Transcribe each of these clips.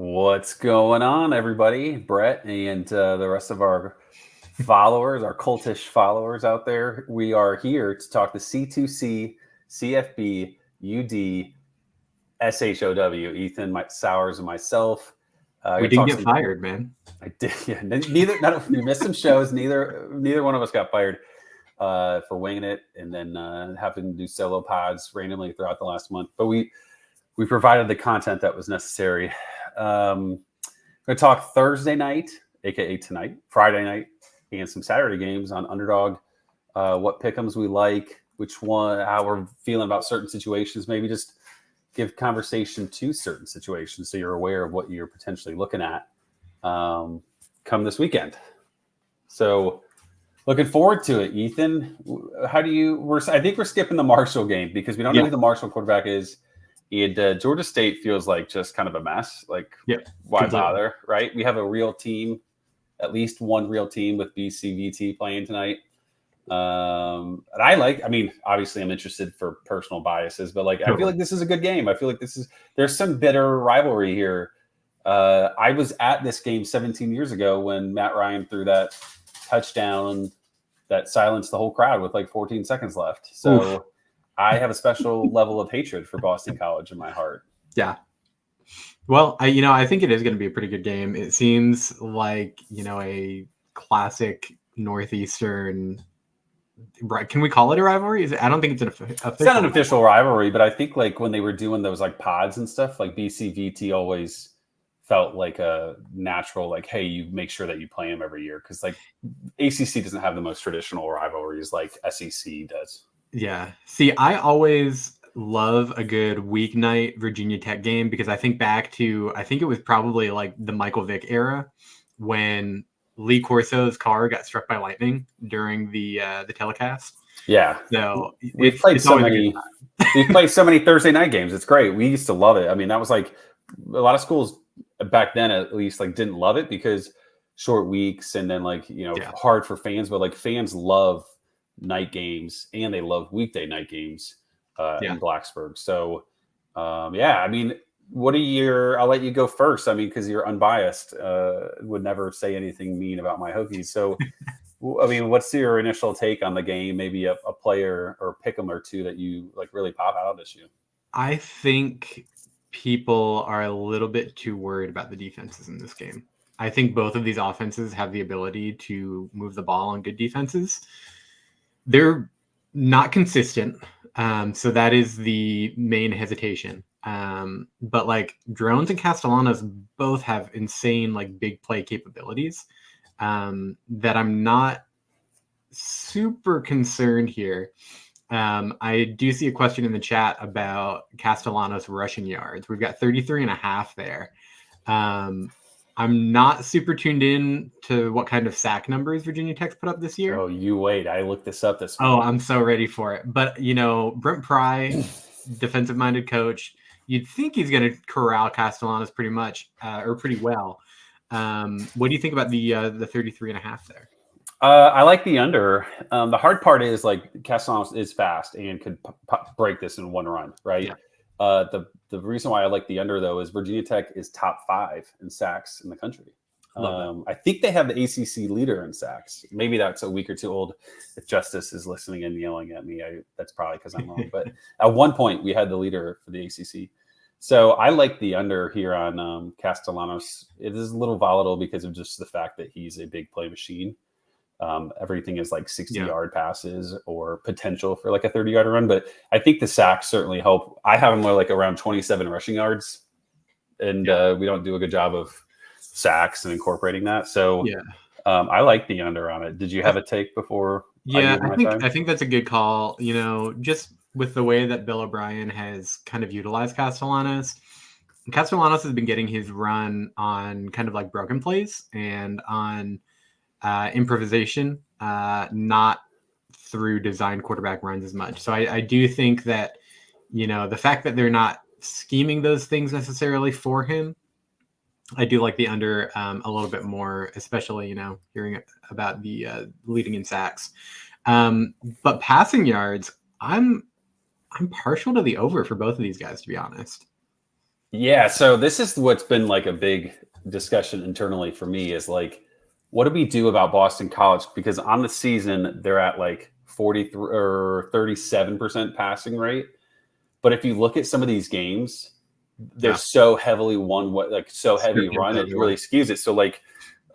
What's going on, everybody? Brett and the rest of our followers, our cultish followers out there. We are here to talk the C2C, CFB, UD, SHOW. Ethan, Sauers, and myself. We didn't get fired, man. I did. Yeah, we missed some shows. Neither one of us got fired for winging it, and then having to do solo pods randomly throughout the last month. But we provided the content that was necessary. Going to talk Thursday night, aka tonight, Friday night, and some Saturday games on Underdog. What pick'ems we like, which one, how we're feeling about certain situations. Maybe just give conversation to certain situations so you're aware of what you're potentially looking at come this weekend. So looking forward to it, Ethan. How do you? I think we're skipping the Marshall game because we don't know who the Marshall quarterback is. And Georgia State feels like just kind of a mess. Like, why bother, right? We have a real team, at least one real team with BCVT playing tonight. And obviously I'm interested for personal biases, but I feel like this is a good game. I feel like there's some bitter rivalry here. I was at this game 17 years ago when Matt Ryan threw that touchdown that silenced the whole crowd with 14 seconds left. So Oof. I have a special level of hatred for Boston College in my heart. Yeah. Well, I think it is going to be a pretty good game. It seems like, a classic Northeastern. Right? Can we call it a rivalry? I don't think it's an official. It's not an official rivalry, but I think when they were doing those pods and stuff, BCVT always felt like a natural, hey, you make sure that you play them every year because ACC doesn't have the most traditional rivalries like SEC does. Yeah. See, I always love a good weeknight Virginia Tech game because I think back to, I think it was probably the Michael Vick era when Lee Corso's car got struck by lightning during the telecast. Yeah. So we've played so many Thursday night games. It's great. We used to love it. I mean, that was a lot of schools back then at least didn't love it because short weeks and then hard for fans, but fans love night games and they love weekday night games in Blacksburg. So I'll let you go first. I mean, because you're unbiased, would never say anything mean about my Hokies. So what's your initial take on the game? Maybe a player or pick 'em or two that you really pop out this year. I think people are a little bit too worried about the defenses in this game. I think both of these offenses have the ability to move the ball on good defenses. They're not consistent. So that is the main hesitation. But Drones and Castellanos both have insane big play capabilities that I'm not super concerned here. I do see a question in the chat about Castellanos rushing yards. We've got 33.5 there. I'm not super tuned in to what kind of sack numbers Virginia Tech's put up this year. Oh, you wait. I looked this up this morning. Oh, I'm so ready for it. But, Brent Pry, defensive-minded coach, you'd think he's going to corral Castellanos pretty much or pretty well. What do you think about the 33.5 there? I like the under. The hard part is Castellanos is fast and could break this in one run, right? Yeah. The reason why I like the under though is Virginia Tech is top 5 in sacks in the country. I think they have the ACC leader in sacks. Maybe that's a week or two old. If Justice is listening and yelling at me, that's probably because I'm wrong. But at one point we had the leader for the ACC. So I like the under here on Castellanos. It is a little volatile because of just the fact that he's a big play machine. Everything is 60-yard passes or potential for a 30-yard run. But I think the sacks certainly help. I have him around 27 rushing yards. And we don't do a good job of sacks and incorporating that. So I like the under on it. Did you have a take before? I think that's a good call. Just with the way that Bill O'Brien has kind of utilized Castellanos has been getting his run on kind of broken plays and on improvisation, not through design quarterback runs as much. So I do think that, the fact that they're not scheming those things necessarily for him, I do like the under a little bit more, especially, hearing about the leading in sacks. But passing yards, I'm partial to the over for both of these guys, to be honest. Yeah, so this is what's been like a big discussion internally for me is like, what do we do about Boston College? Because on the season, they're at like 43 or 37% passing rate. But if you look at some of these games, they're Yeah. so heavily so heavy Scripted run, it everywhere. really skews it. So like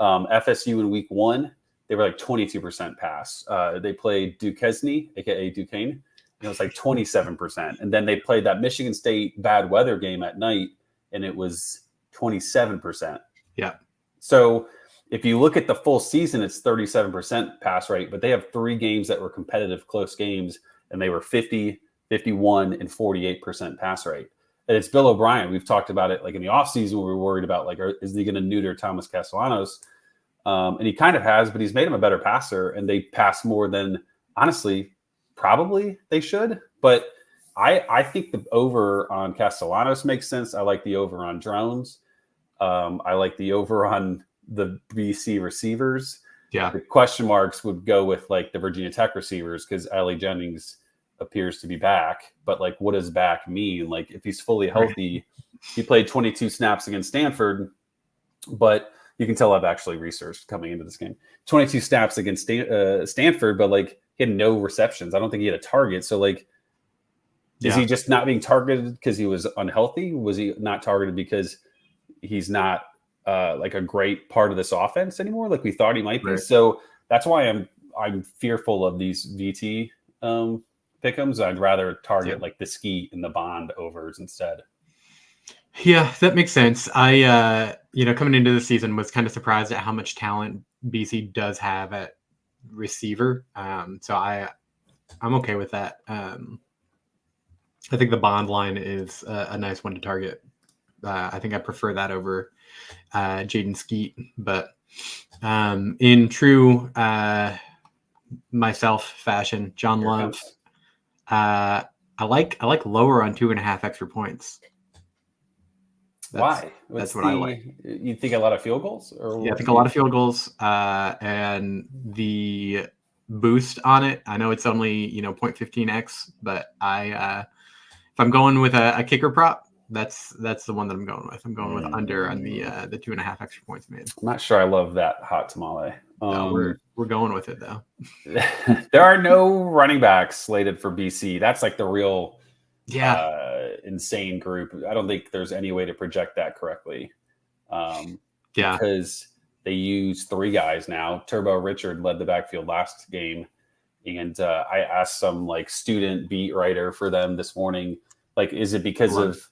FSU in week 1, they were like 22% pass. They played Duquesne, aka Duquesne, and it was like 27%. And then they played that Michigan State bad weather game at night, and it was 27%. Yeah. So if you look at the full season, it's 37% pass rate, but they have 3 games that were competitive, close games, and they were 50, 51, and 48% pass rate. And it's Bill O'Brien. We've talked about it like in the offseason, we were worried about like, is he going to neuter Thomas Castellanos? And he kind of has, but he's made him a better passer, and they pass more than, honestly, probably they should. But I think the over on Castellanos makes sense. I like the over on drones. I like the over on the BC receivers. Yeah. The question marks would go with like the Virginia Tech receivers because Allie Jennings appears to be back. But like, what does back mean? Like, if he's fully healthy, he played 22 snaps against Stanford, but you can tell I've actually researched coming into this game. 22 snaps against Stanford, but like he had no receptions. I don't think he had a target. So like, is he just not being targeted because he was unhealthy? Was he not targeted because he's not like a great part of this offense anymore, like we thought he might be? Right. So that's why I'm fearful of these VT pick'ems. I'd rather target like the Skeet and the Bond overs instead. Yeah, that makes sense. I coming into the season was kind of surprised at how much talent BC does have at receiver. So I'm okay with that. I think the Bond line is a nice one to target. I think I prefer that over Jaden Skeet, but in true myself fashion, John Love, I like lower on 2.5 extra points. Why? That's what I like. You think a lot of field goals? Yeah, I think a lot of field goals, and the boost on it. I know it's only 0.15x, but if I'm going with a kicker prop, that's the one that I'm going with. I'm going with under on the 2.5 extra points made. I'm not sure I love that hot tamale. No, we're going with it though. There are no running backs slated for BC. That's like the real insane group. I don't think there's any way to project that correctly. Because they use 3 guys now. Turbo Richard led the backfield last game. And I asked some like student beat writer for them this morning, like, is it because of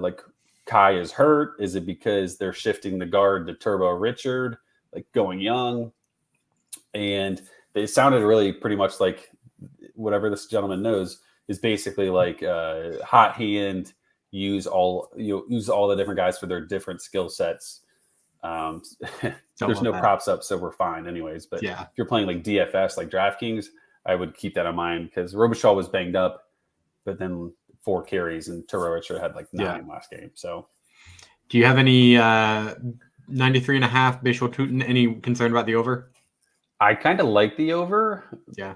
like Kai is hurt? Is it because they're shifting the guard to Turbo Richard, like going young? And they sounded really pretty much like whatever this gentleman knows is basically like hot hand, use all the different guys for their different skill sets. There's no props up, so we're fine anyways. But if you're playing like DFS, like DraftKings, I would keep that in mind because Robichaud was banged up, but then 4 carries and Turbo Richard had like 9 last game. So do you have any 93.5 Bishop Tootin? Any concern about the over? I kind of like the over,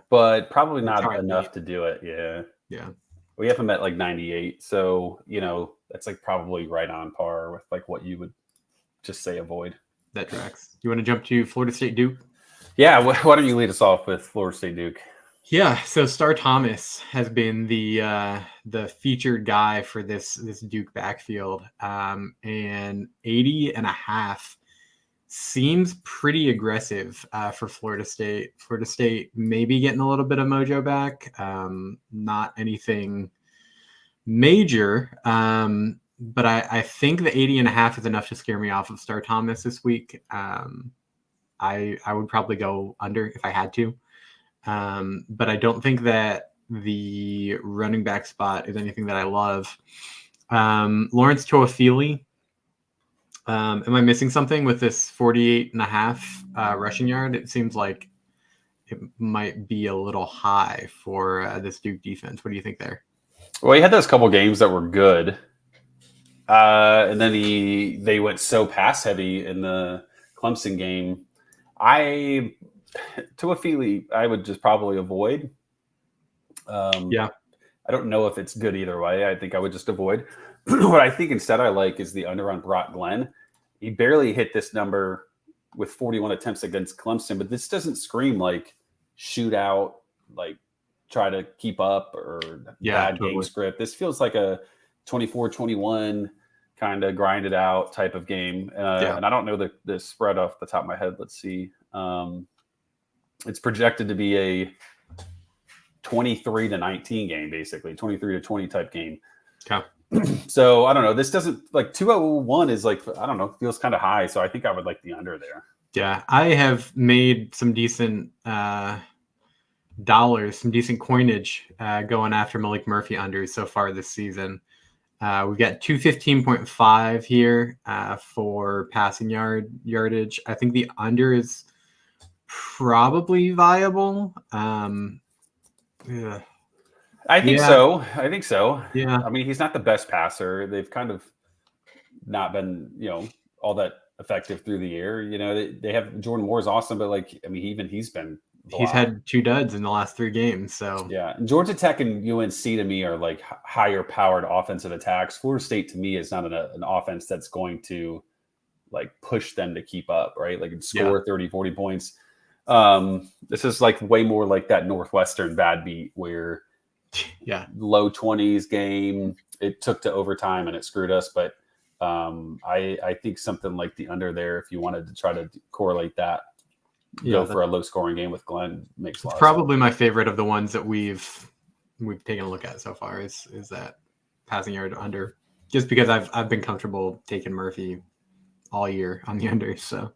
but probably not enough to do it. Yeah. We have him at like 98, so that's like probably right on par with like what you would just say avoid. That tracks. You want to jump to Florida State Duke? Yeah, why don't you lead us off with Florida State Duke? Yeah, so Star Thomas has been the featured guy for this Duke backfield, and 80.5 seems pretty aggressive for Florida State. Florida State maybe getting a little bit of mojo back, not anything major, but I think the 80.5 is enough to scare me off of Star Thomas this week. I would probably go under if I had to. But I don't think that the running back spot is anything that I love. Lawrence Toafili. Am I missing something with this 48.5 rushing yard? It seems like it might be a little high for this Duke defense. What do you think there? Well, he had those couple games that were good. And then they went so pass heavy in the Clemson game. Toafili, I would just probably avoid. I don't know if it's good either way. I think I would just avoid. what I think instead I like is the under on Brock Glenn. He barely hit this number with 41 attempts against Clemson, but this doesn't scream like shootout, like try to keep up or bad game script. This feels like a 24-21 kind of grinded out type of game. And I don't know the spread off the top of my head. Let's see. It's projected to be a 23-19 game, basically 23-20 type game. Okay. So I don't know. This doesn't like 201 is like, I don't know, feels kind of high. So I think I would like the under there. Yeah. I have made some decent dollars, some decent coinage going after Malik Murphy unders so far this season. We've got 215.5 here for passing yardage. I think the under is probably viable. Yeah. I think so. Yeah. I mean, he's not the best passer. They've kind of not been, all that effective through the air. They have Jordan Moore is awesome, but like, I mean, he's been He's had 2 duds in the last 3 games. So yeah, and Georgia Tech and UNC to me are like higher powered offensive attacks. Florida State to me is not an offense that's going to like push them to keep up, right? Like score 30, 40 points. This is like way more like that Northwestern bad beat where low 20s game, it took to overtime and it screwed us. But I think something like the under there, if you wanted to try to correlate that, go for a low scoring game with Glenn makes a lot of sense. Probably my favorite of the ones that we've taken a look at so far is that passing yard under, just because I've been comfortable taking Murphy all year on the under. So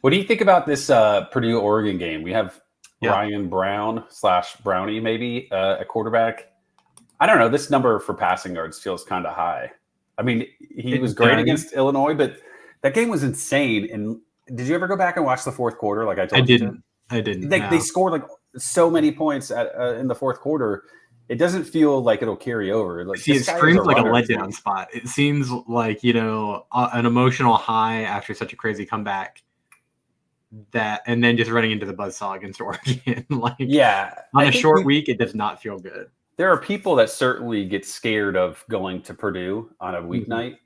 what do you think about this Purdue Oregon game? We have Ryan Brown / Brownie maybe a quarterback. I don't know. This number for passing yards feels kind of high. I mean, he was great against Illinois, but that game was insane. And did you ever go back and watch the fourth quarter? Like I told you, I didn't. They scored like so many points in the fourth quarter. It doesn't feel like it'll carry over. Like, it screams like a letdown spot. It seems like an emotional high after such a crazy comeback. And then just running into the buzzsaw against Oregon. On a short week, it does not feel good. There are people that certainly get scared of going to Purdue on a weeknight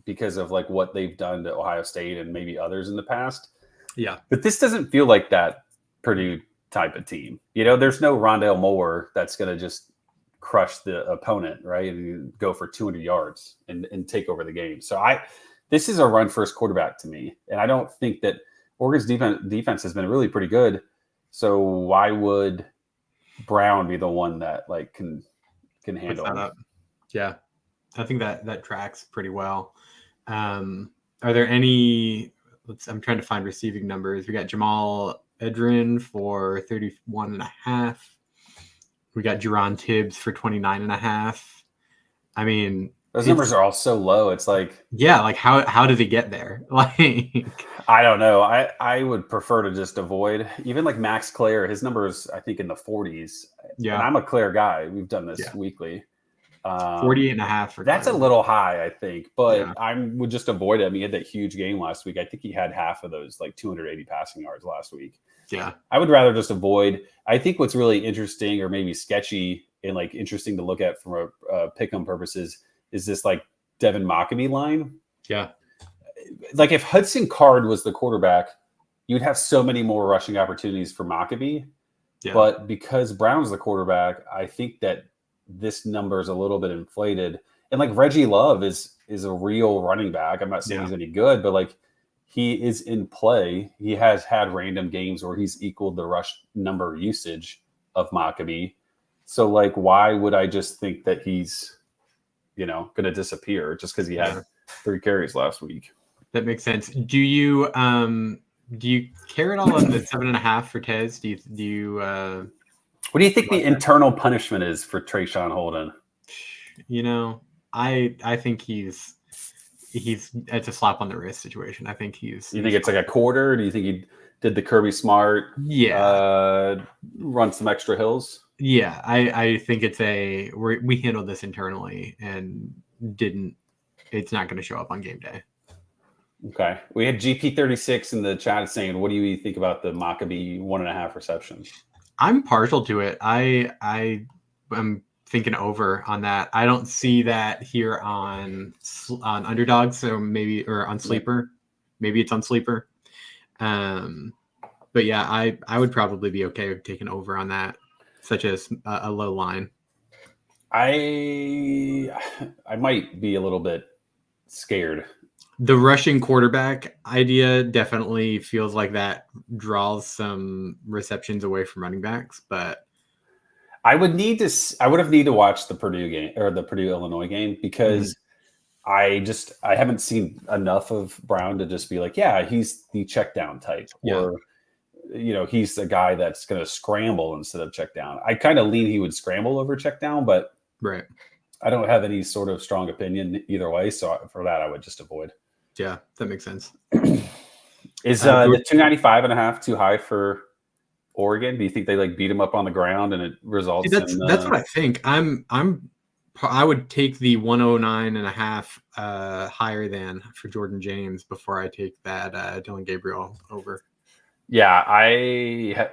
because of like what they've done to Ohio State and maybe others in the past. Yeah. But this doesn't feel like that Purdue type of team. There's no Rondale Moore that's going to just crush the opponent, right? And go for 200 yards and take over the game. So this is a run first quarterback to me. And I don't think that Oregon's defense has been really pretty good. So why would Brown be the one that like can handle it? Yeah. I think that tracks pretty well. Are there any, I'm trying to find receiving numbers. We got Jamal Edrin for 31.5. We got Jerron Tibbs for 29.5. I mean, those numbers are all so low. It's like, like how did he get there? Like, I don't know. I would prefer to just avoid even like Max Clare. His numbers, I think in the 40s. Yeah. And I'm a Clare guy. We've done this weekly. 48.5. That's a little high, I think, but I would just avoid it. I mean, he had that huge game last week. I think he had half of those, like 280 passing yards last week. Yeah. I would rather just avoid. I think what's really interesting or maybe sketchy and like interesting to look at from a pick-em purposes is this like Devin Mockamy line. Yeah. Like if Hudson Card was the quarterback, you'd have so many more rushing opportunities for Mockamy. Yeah. But because Brown's the quarterback, I think that this number is a little bit inflated. And like Reggie Love is a real running back. I'm not saying he's any good, but like he is in play. He has had random games where he's equaled the rush number usage of Mockamy. So like, why would I just think that he's, going to disappear just because he had 3 carries last week? That makes sense. Do you care at all on the 7.5 for Tez? Do you what do you think the internal punishment is for Trayshawn Holden? I think he's it's a slap on the wrist situation. I think You think it's like a quarter? Do you think he did the Kirby Smart? Run some extra hills? Yeah, I think it's we handled this internally and it's not going to show up on game day. Okay. We had GP36 in the chat saying, what do you think about the Mockamy 1.5 receptions? I'm partial to it. I'm thinking over on that. I don't see that here on Underdog, so maybe or on Sleeper. Maybe it's on Sleeper. But yeah, I would probably be okay with taking over on that, such as a low line. I might be a little bit scared. The rushing quarterback idea definitely feels like that draws some receptions away from running backs, but I would have needed to watch the Purdue game or the Purdue Illinois game because I haven't seen enough of Brown to just be like, yeah, he's the check down type, or he's a guy that's going to scramble instead of check down. I kind of lean he would scramble over check down, but right. I don't have any sort of strong opinion either way. So for that, I would just avoid. Yeah, that makes sense. Is the 295.5 too high for Oregon? Do you think they beat him up on the ground and it results in that's what I think. I would take the 109.5 higher than for Jordan James before I take that Dylan Gabriel over. Yeah, I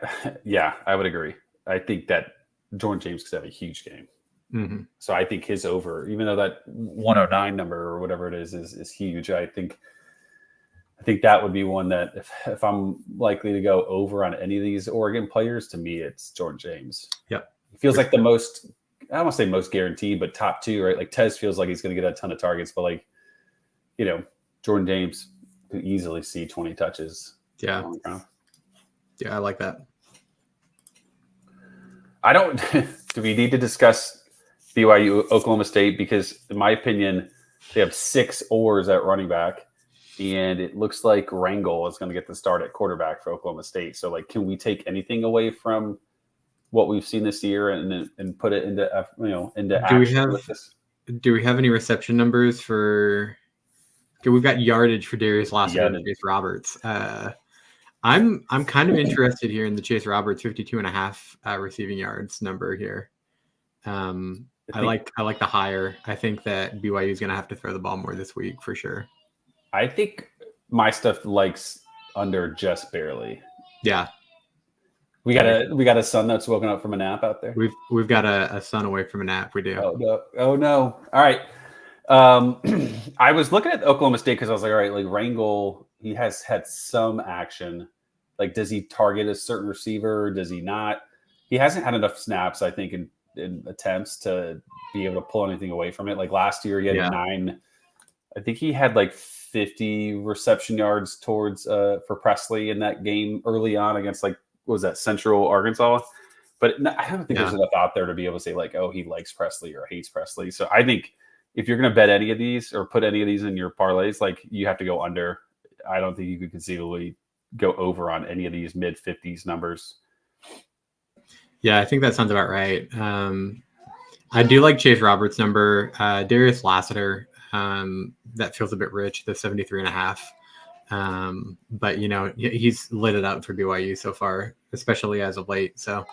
would agree. I think that Jordan James could have a huge game. Mm-hmm. So I think his over, even though that 109 number or whatever it is huge. I think that would be one that if I'm likely to go over on any of these Oregon players, to me, it's Jordan James. Yep. It feels like the most, I don't want to say most guaranteed, but top two, right? Like Tez feels like he's going to get a ton of targets, but Jordan James could easily see 20 touches. Yeah. Yeah, I like that. Do we need to discuss BYU Oklahoma State? Because in my opinion, they have 6 oars at running back, and it looks like Rangel is going to get the start at quarterback for Oklahoma State. So can we take anything away from what we've seen this year and put it into action with this? Do we have any reception numbers for? Okay, we've got yardage for Darius Lassiter and Chase Roberts. I'm kind of interested here in the Chase Roberts 52.5 receiving yards number here. I like the higher. I think that BYU is going to have to throw the ball more this week for sure. I think my stuff likes under just barely. Yeah. We got a son that's woken up from a nap out there. We've got a son away from a nap. We do. Oh no. All right. I was looking at Oklahoma State because I was like, all right, Rangel, he has had some action. Does he target a certain receiver? Does he not? He hasn't had enough snaps, I think, in attempts to be able to pull anything away from it. Last year, he had 9. I think he had 50 reception yards towards for Presley in that game early on against what was that, Central Arkansas? But I don't think there's enough out there to be able to say he likes Presley or hates Presley. So I think if you're going to bet any of these or put any of these in your parlays, you have to go under. I don't think you could conceivably go over on any of these mid 50s numbers. Yeah, I think that sounds about right. I do like Chase Roberts' number. Darius Lassiter, that feels a bit rich, the 73.5. But he's lit it up for BYU so far, especially as of late. So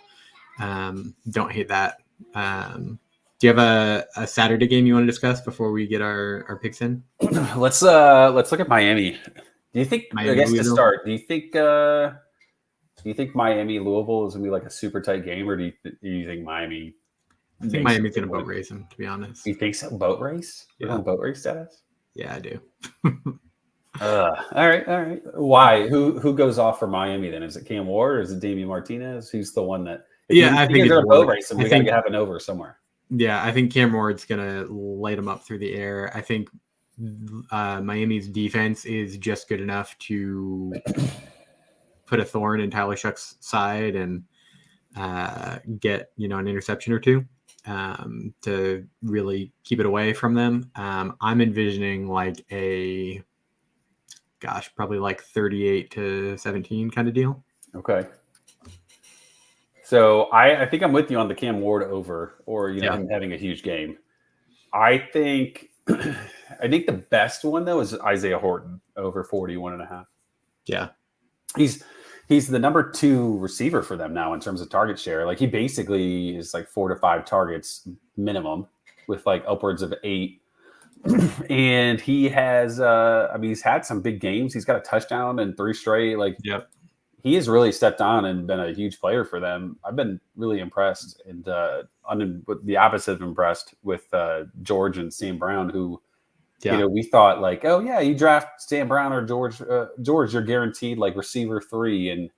don't hate that. Do you have a Saturday game you want to discuss before we get our picks in? Let's look at Miami. Do you think to start? Do you think Miami Louisville is gonna be a super tight game, or do you think Miami? I think Miami's gonna boat race him. To be honest, you think so? Boat race? You're on boat race status? Yeah, I do. All right. Why? Who goes off for Miami then? Is it Cam Ward or is it Damian Martinez? Who's the one that? I think they're a boat race, and we got to have an over somewhere. Yeah, I think Cam Ward's gonna light them up through the air. I think Miami's defense is just good enough to put a thorn in Tyler Shuck's side and get an interception or two to really keep it away from them. I'm envisioning probably 38-17 kind of deal. Okay. So I think I'm with you on the Cam Ward over, or him having a huge game. I think the best one though is Isaiah Horton over 41.5. Yeah. He's the number 2 receiver for them now in terms of target share. He basically is 4 to 5 targets minimum with upwards of 8. And he has he's had some big games. He's got a touchdown and 3 straight. Yep. he has really stepped on and been a huge player for them. I've been really impressed, and with the opposite of impressed with George and Sam Brown, who we thought like, oh yeah, you draft Sam Brown or George, you're guaranteed like receiver 3, and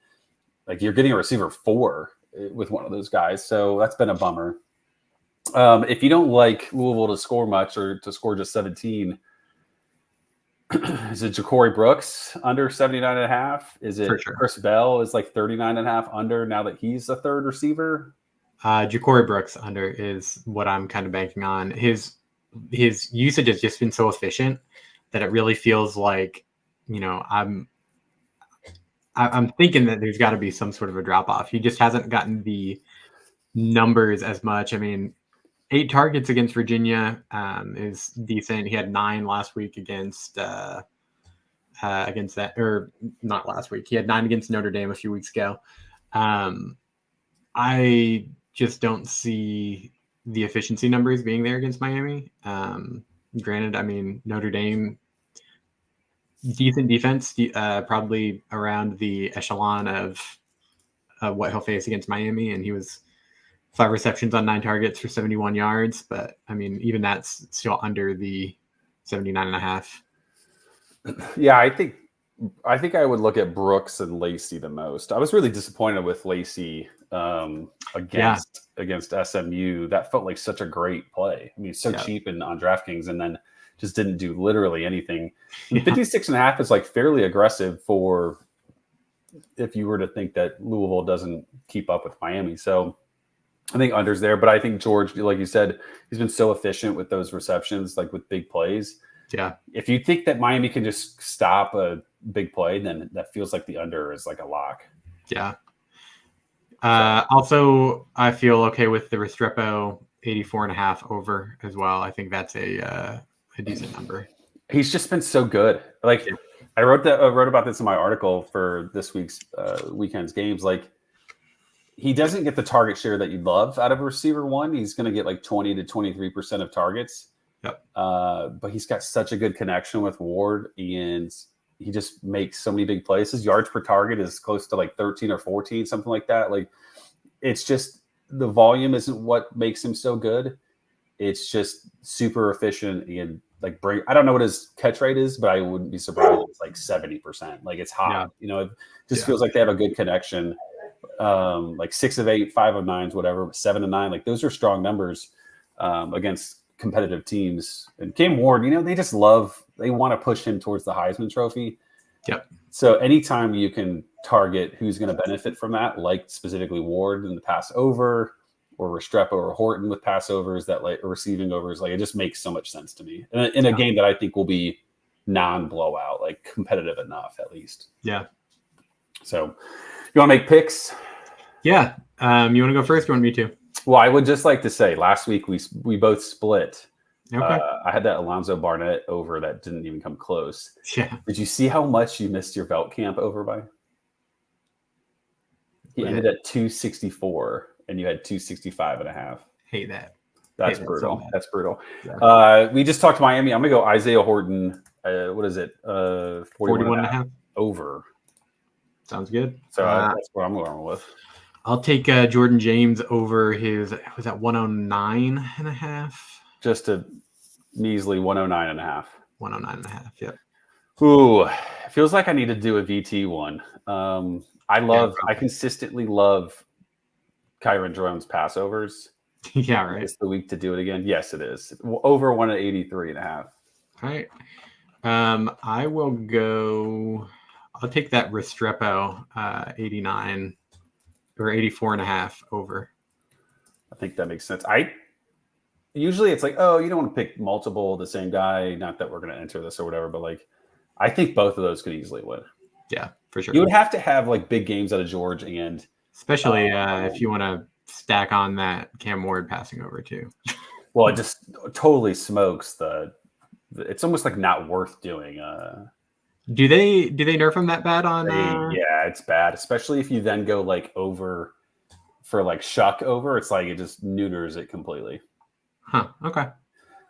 like you're getting a receiver 4 with one of those guys. So that's been a bummer. If you don't like Louisville to score much or to score just 17. Is it Ja'Cory Brooks under 79.5? Is it sure. Chris Bell is like 39.5 under now that he's a third receiver? Ja'Cory Brooks under is what I'm kind of banking on. His usage has just been so efficient that it really feels like, I'm thinking that there's got to be some sort of a drop off. He just hasn't gotten the numbers as much. I mean, 8 targets against Virginia is decent. He had 9 last week against that, or not last week. He had 9 against Notre Dame a few weeks ago. I just don't see the efficiency numbers being there against Miami. Granted, I mean, Notre Dame, decent defense, probably around the echelon of what he'll face against Miami, and he was 5 receptions on 9 targets for 71 yards. But I mean, even that's still under the 79.5. Yeah, I think I would look at Brooks and Lacey the most. I was really disappointed with Lacey against SMU. That felt like such a great play. I mean, so cheap on DraftKings, and then just didn't do literally anything. 56.5 is like fairly aggressive for if you were to think that Louisville doesn't keep up with Miami. So I think under's there, but I think George, like you said, he's been so efficient with those receptions, like with big plays. Yeah. If you think that Miami can just stop a big play, then that feels like the under is like a lock. Yeah. Also, I feel okay with the Restrepo 84.5 over as well. I think that's a decent number. He's just been so good. Like I wrote about this in my article for this week's weekend's games. Like he doesn't get the target share that you'd love out of a receiver 1. He's going to get like 20 to 23% of targets. Yep. But he's got such a good connection with Ward, and he just makes so many big plays. His yards per target is close to like 13 or 14, something like that. Like it's just the volume isn't what makes him so good. It's just super efficient and like I don't know what his catch rate is, but I wouldn't be surprised if it's like 70%. Like it's hot. Yeah. It just feels like they have a good connection. Like 6 of 8, 5 of 9, whatever, 7 of 9. Like those are strong numbers against competitive teams. And Cam Ward, they want to push him towards the Heisman Trophy. Yep. So anytime you can target who's going to benefit from that, like specifically Ward in the pass over, or Restrepo or Horton with pass overs, that like receiving overs, like it just makes so much sense to me in a game that I think will be non-blowout, like competitive enough at least. Yeah. So you want to make picks? Yeah. You want to go first? You want me to? Well, I would just like to say last week we both split. Okay. I had that Alonzo Barnett over that didn't even come close. Yeah. Did you see how much you missed your Veltkamp over by? He ended at 264, and you had 265.5. Hate that. That's brutal. That's brutal. Yeah. We just talked Miami. I'm gonna go Isaiah Horton. What is it? 41.5 over. Sounds good. So that's what I'm going with. I'll take Jordan James over his, was that 109.5? Just a measly 109.5. 109.5, yep. Ooh, feels like I need to do a VT one. I consistently love Kyron Drone's passovers. Yeah, right. It's the week to do it again. Yes, it is. Over 183.5. All right. I will go, I'll take that Restrepo 89 or 84.5 over. I think that makes sense. Usually it's like, oh, you don't want to pick multiple of the same guy. Not that we're going to enter this or whatever, but like, I think both of those could easily win. Yeah, for sure. You would have to have like big games out of George, and especially if you want to stack on that Cam Ward passing over too. Well, it just totally smokes it's almost like not worth doing. Do they nerf him that bad on? Yeah, it's bad, especially if you then go like over for like shuck over. It's like it just neuters it completely. Huh. Okay.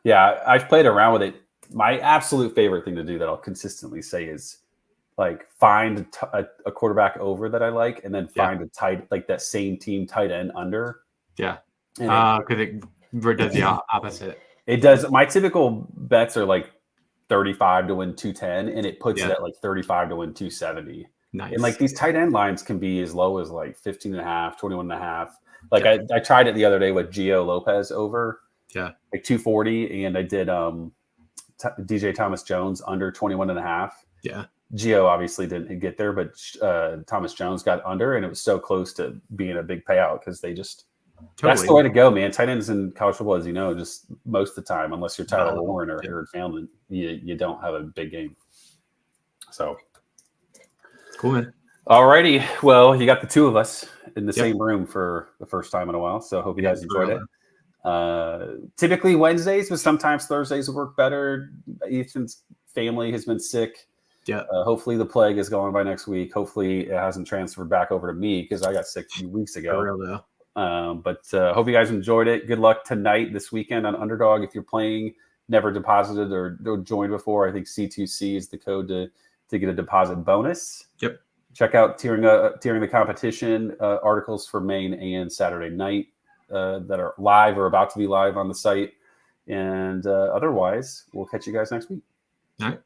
Yeah, I've played around with it. My absolute favorite thing to do that I'll consistently say is like find a quarterback over that I like, and then Yeah. find a tight like that same team tight end under. Yeah. And Because it does the opposite. it does. My typical bets are like 35 to win 210, and it puts it Yeah. at like 35 to win 270. Nice. And like these tight end lines can be as low as like 15 and a half, 21 and a half. Like Yeah. I tried it the other day with Gio Lopez over Yeah. like 240, and I did DJ Thomas Jones under 21 and a half. Yeah. Gio obviously didn't get there, but Thomas Jones got under, and it was so close to being a big payout because they just that's the way to go, man. Tight ends in college football, as you know, just most of the time, unless you're Tyler Warren or Harold Fallon, you don't have a big game. So cool, man. All righty. Well, you got the two of us in the same room for the first time in a while, so I hope you guys enjoyed it. Typically Wednesdays, but sometimes Thursdays would work better. Ethan's family has been sick. Yeah. Hopefully the plague is going by next week. Hopefully it hasn't transferred back over to me because I got sick a few weeks ago. For real though. But hope you guys enjoyed it. Good luck tonight, this weekend on Underdog. If you're playing, never deposited or joined before, I think C2C is the code to get a deposit bonus. Yep. Check out Tiering the Competition articles for Maine and Saturday night that are live or about to be live on the site. And otherwise, we'll catch you guys next week. All right.